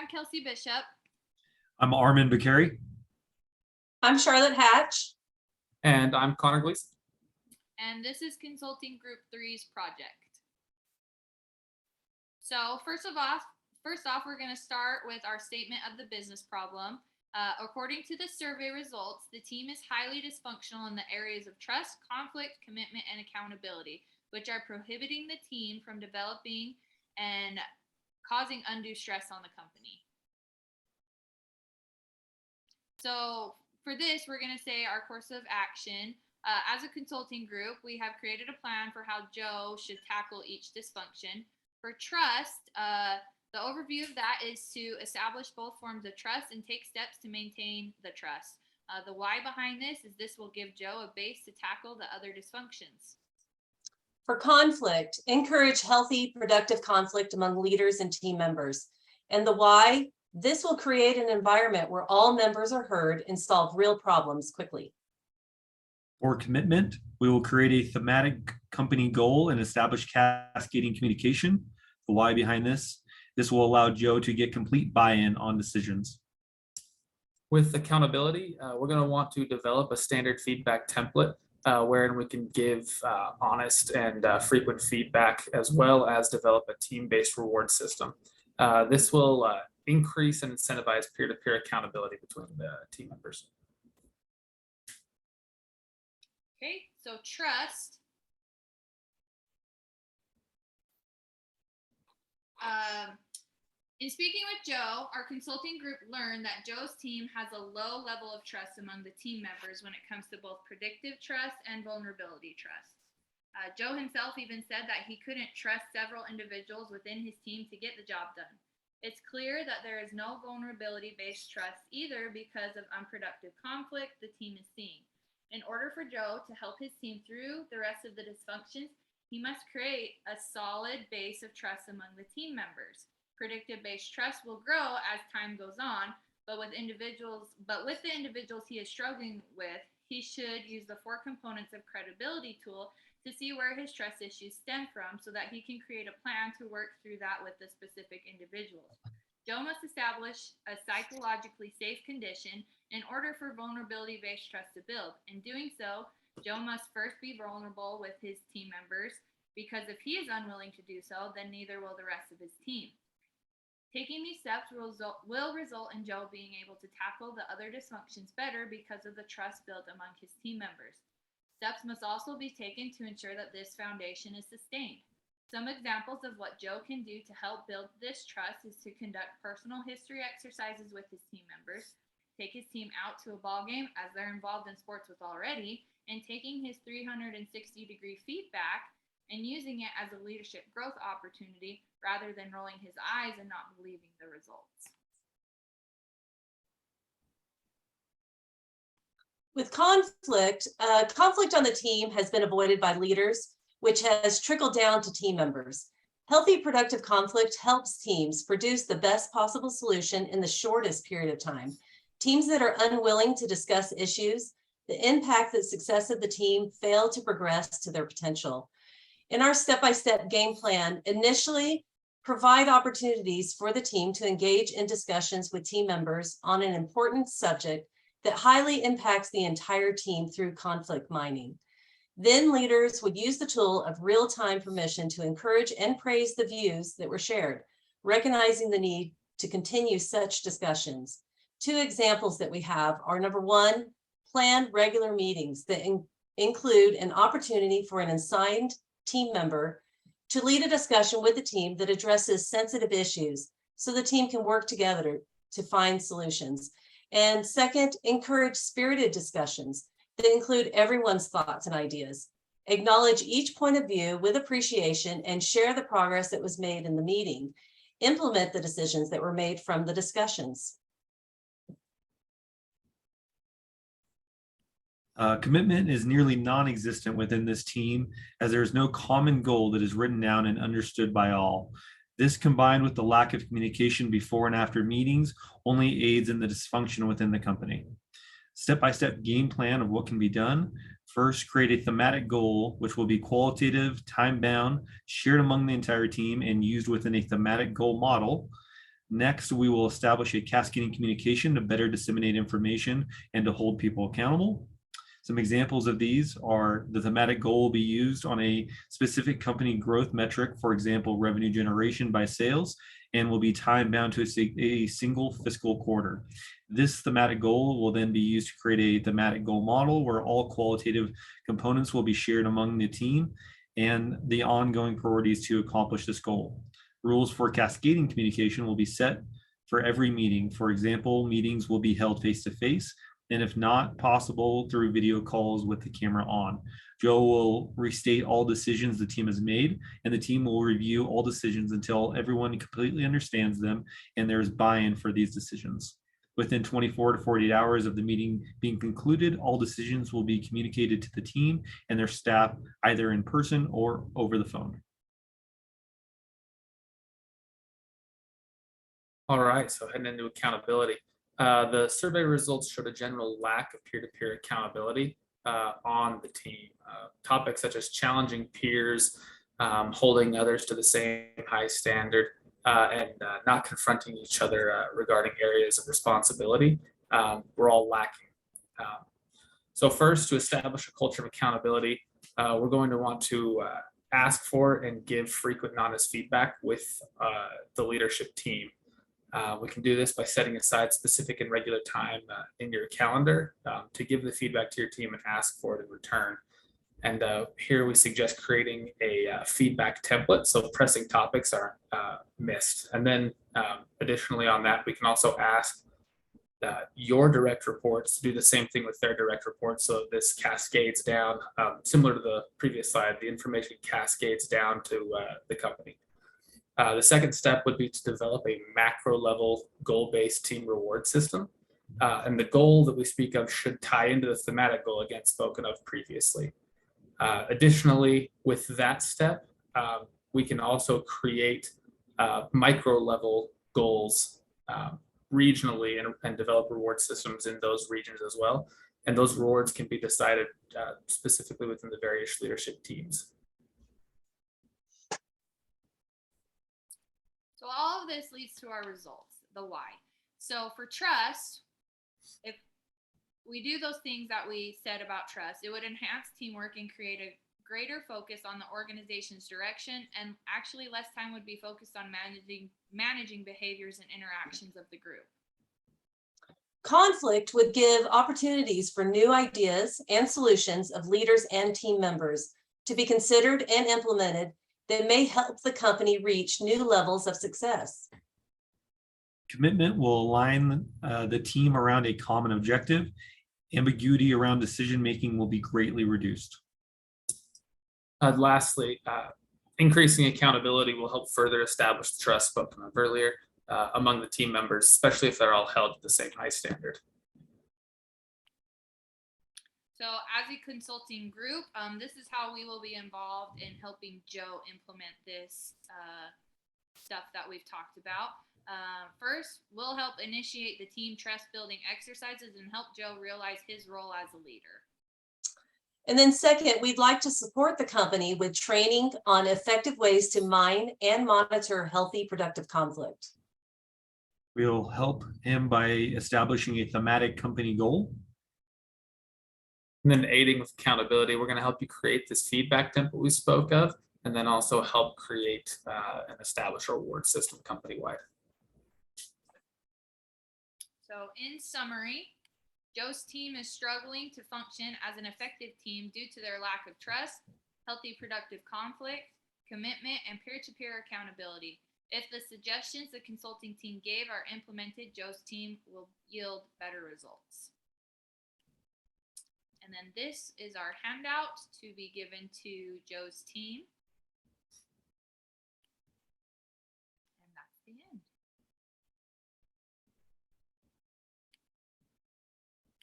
I'm Kelsey Bishop. I'm Armin Bakari. I'm Charlotte Hatch. And I'm Connor Gleason. And this is Consulting Group 3's project. So first off, we're going to start with our statement of the business problem. According to the survey results, the team is highly dysfunctional in the areas of trust, conflict, commitment, and accountability, which are prohibiting the team from developing and causing undue stress on the company. So for this, we're going to say our course of action. As a consulting group, we have created a plan for how Joe should tackle each dysfunction. For trust, the overview of that is to establish both forms of trust and take steps to maintain the trust. The why behind this is this will give Joe a base to tackle the other dysfunctions. For conflict, encourage healthy, productive conflict among leaders and team members. And the why, this will create an environment where all members are heard and solve real problems quickly. For commitment, we will create a thematic company goal and establish cascading communication. The why behind this will allow Joe to get complete buy-in on decisions. With accountability, we're going to want to develop a standard feedback template wherein we can give honest and frequent feedback, as well as develop a team-based reward system. This will increase and incentivize peer-to-peer accountability between the team members. Okay, so trust. In speaking with Joe, our consulting group learned that Joe's team has a low level of trust among the team members when it comes to both predictive trust and vulnerability trust. Joe himself even said that he couldn't trust several individuals within his team to get the job done. It's clear that there is no vulnerability-based trust either because of unproductive conflict the team is seeing. In order for Joe to help his team through the rest of the dysfunctions, he must create a solid base of trust among the team members. Predictive-based trust will grow as time goes on, but with the individuals he is struggling with, he should use the 4 components of credibility tool to see where his trust issues stem from so that he can create a plan to work through that with the specific individuals. Joe must establish a psychologically safe condition in order for vulnerability-based trust to build. In doing so, Joe must first be vulnerable with his team members, because if he is unwilling to do so, then neither will the rest of his team. Taking these steps will result in Joe being able to tackle the other dysfunctions better because of the trust built among his team members. Steps must also be taken to ensure that this foundation is sustained. Some examples of what Joe can do to help build this trust is to conduct personal history exercises with his team members, take his team out to a ball game as they're involved in sports with already, and taking his 360-degree feedback and using it as a leadership growth opportunity rather than rolling his eyes and not believing the results. With conflict on the team has been avoided by leaders, which has trickled down to team members. Healthy, productive conflict helps teams produce the best possible solution in the shortest period of time. Teams that are unwilling to discuss issues, the impact that success of the team fail to progress to their potential. In our step-by-step game plan, initially provide opportunities for the team to engage in discussions with team members on an important subject that highly impacts the entire team through conflict mining. Then leaders would use the tool of real-time permission to encourage and praise the views that were shared, recognizing the need to continue such discussions. 2 examples that we have are: number 1, plan regular meetings that include an opportunity for an assigned team member to lead a discussion with the team that addresses sensitive issues so the team can work together to find solutions. And second, encourage spirited discussions that include everyone's thoughts and ideas. Acknowledge each point of view with appreciation and share the progress that was made in the meeting. Implement the decisions that were made from the discussions. Commitment is nearly non-existent within this team, as there is no common goal that is written down and understood by all. This, combined with the lack of communication before and after meetings, only aids in the dysfunction within the company. Step-by-step game plan of what can be done. First, create a thematic goal, which will be qualitative, time-bound, shared among the entire team, and used within a thematic goal model. Next, we will establish a cascading communication to better disseminate information and to hold people accountable. Some examples of these are the thematic goal will be used on a specific company growth metric, for example, revenue generation by sales, and will be time bound to a single fiscal quarter. This thematic goal will then be used to create a thematic goal model where all qualitative components will be shared among the team and the ongoing priorities to accomplish this goal. Rules for cascading communication will be set for every meeting. For example, meetings will be held face-to-face, and if not possible, through video calls with the camera on. Joe will restate all decisions the team has made, and the team will review all decisions until everyone completely understands them and there's buy-in for these decisions. Within 24 to 48 hours of the meeting being concluded, all decisions will be communicated to the team and their staff, either in person or over the phone. All right, so heading into accountability. The survey results showed a general lack of peer-to-peer accountability on the team. Topics such as challenging peers, holding others to the same high standard, and not confronting each other regarding areas of responsibility were all lacking. So first, to establish a culture of accountability, we're going to want to ask for and give frequent and honest feedback with the leadership team. We can do this by setting aside specific and regular time in your calendar to give the feedback to your team and ask for it in return. And here we suggest creating a feedback template so pressing topics are missed. And then additionally on that, we can also ask your direct reports to do the same thing with their direct reports. So this cascades down, similar to the previous slide, the information cascades down to the company. The second step would be to develop a macro level goal-based team reward system. And the goal that we speak of should tie into the thematic goal again spoken of previously. Additionally, with that step, we can also create micro level goals regionally and develop reward systems in those regions as well. And those rewards can be decided specifically within the various leadership teams. So all of this leads to our results, the why. So for trust, if we do those things that we said about trust, it would enhance teamwork and create a greater focus on the organization's direction, and actually less time would be focused on managing behaviors and interactions of the group. Conflict would give opportunities for new ideas and solutions of leaders and team members to be considered and implemented that may help the company reach new levels of success. Commitment will align the team around a common objective. Ambiguity around decision-making will be greatly reduced. Lastly, increasing accountability will help further establish the trust spoken of earlier among the team members, especially if they're all held to the same high standard. So as a consulting group, this is how we will be involved in helping Joe implement this stuff that we've talked about. First, we'll help initiate the team trust building exercises and help Joe realize his role as a leader. And then second, we'd like to support the company with training on effective ways to mine and monitor healthy, productive conflict. We'll help him by establishing a thematic company goal. And then aiding with accountability, we're going to help you create this feedback template we spoke of, and then also help create and establish a reward system company-wide. So in summary, Joe's team is struggling to function as an effective team due to their lack of trust, healthy, productive conflict, commitment, and peer-to-peer accountability. If the suggestions the consulting team gave are implemented, Joe's team will yield better results. And then this is our handout to be given to Joe's team.